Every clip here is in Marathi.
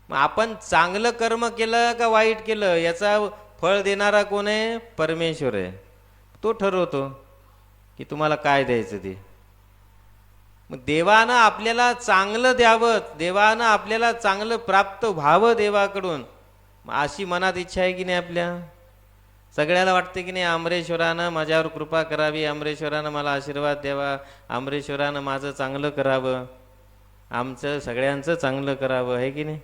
मग आपण चांगलं कर्म केलं का वाईट केलं याचा फळ देणारा कोण आहे? परमेश्वर आहे. तो ठरवतो की तुम्हाला काय द्यायचं ते. मग देवानं आपल्याला चांगलं द्यावं, देवानं आपल्याला चांगलं प्राप्त व्हावं देवाकडून, अशी मनात इच्छा आहे की नाही आपल्या? सगळ्याला वाटते की नाही अमरेश्वरानं माझ्यावर कृपा करावी, अमरेश्वरानं मला आशीर्वाद द्यावा, अमरेश्वरानं माझं चांगलं करावं, आमचं सगळ्यांचं चांगलं करावं, आहे की नाही?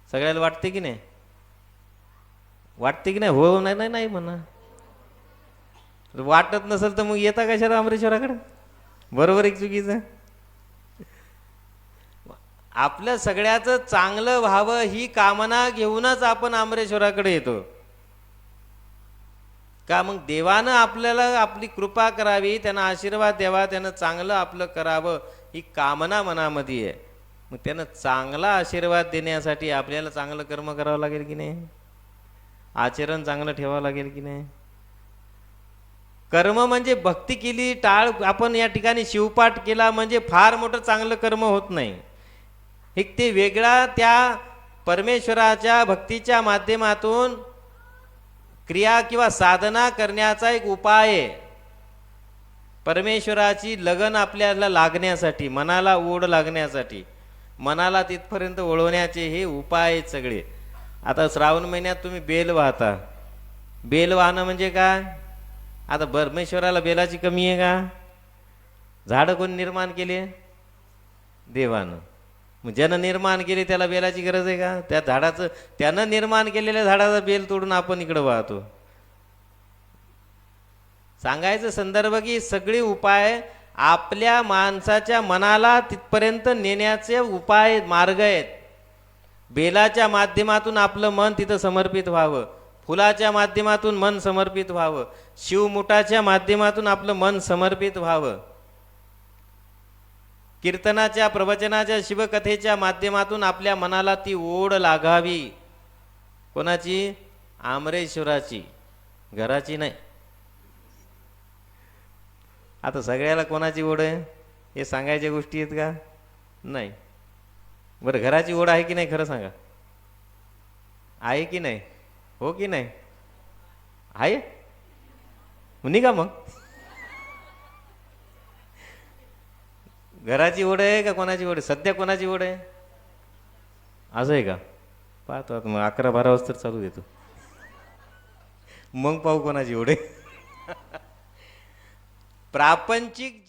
सगळ्याला वाटते की नाही? वाटते की नाही? हो नाही नाही नाही म्हणा. वाटत नसेल तर मग येता कशाला अमरेश्वराकडे? बरोबर एक चुकीचं. आपल्या सगळ्याचं चांगलं व्हावं ही कामना घेऊनच आपण अमरेश्वराकडे येतो का? मग देवानं आपल्याला आपली कृपा करावी, त्यांना आशीर्वाद द्यावा, त्यानं चांगलं आपलं करावं ही कामना मनामध्ये आहे. मग त्यानं चांगला आशीर्वाद देण्यासाठी आपल्याला चांगलं कर्म करावं लागेल की नाही? आचरण चांगलं ठेवावं लागेल की नाही? कर्म म्हणजे भक्ती केली, टाळ आपण या ठिकाणी शिवपाठ केला म्हणजे फार मोठं चांगलं कर्म होत नाही. एक ते वेगळा त्या परमेश्वराच्या भक्तीच्या माध्यमातून क्रिया किंवा साधना करण्याचा एक उपाय आहे. परमेश्वराची लगन आपल्याला लागण्यासाठी, मनाला ओढ लागण्यासाठी, मनाला तिथपर्यंत वळवण्याचे हे उपाय आहेत सगळे. आता श्रावण महिन्यात तुम्ही बेल वाहता. बेल वाहणं म्हणजे काय? आता परमेश्वराला बेलाची कमी आहे का? झाडं कोण निर्माण केले? देवानं. मग ज्यानं निर्माण केले त्याला बेलाची गरज आहे का? त्या झाडाचं, त्यानं निर्माण केलेल्या झाडाचा बेल तोडून आपण इकडं वाहतो. सांगायचं संदर्भ की सगळे उपाय आपल्या माणसाच्या मनाला तिथपर्यंत नेण्याचे उपाय मार्ग आहेत. बेलाच्या माध्यमातून आपलं मन तिथं समर्पित व्हावं, फुलाच्या माध्यमातून मन समर्पित व्हावं, शिवमुठाच्या माध्यमातून आपलं मन समर्पित व्हावं, कीर्तनाच्या, प्रवचनाच्या, शिवकथेच्या माध्यमातून आपल्या मनाला ती ओढ लागावी. कोणाची? अमरेश्वराची, घराची नाही. आता सगळ्याला कोणाची ओढ आहे हे सांगायच्या गोष्टी आहेत का? नाही. बरं, घराची ओढ आहे की नाही खरं सांगा? आहे की नाही? हो की नाही? आहे निघा मग. घराची ओढ आहे का कोणाची ओढ आहे? सध्या कोणाची ओढ आहे? असं आहे का? पाहतो आता मग 11-12 वाजता चालू देतो, मग पाहू कोणाची ओढ आहे. प्रापंचिक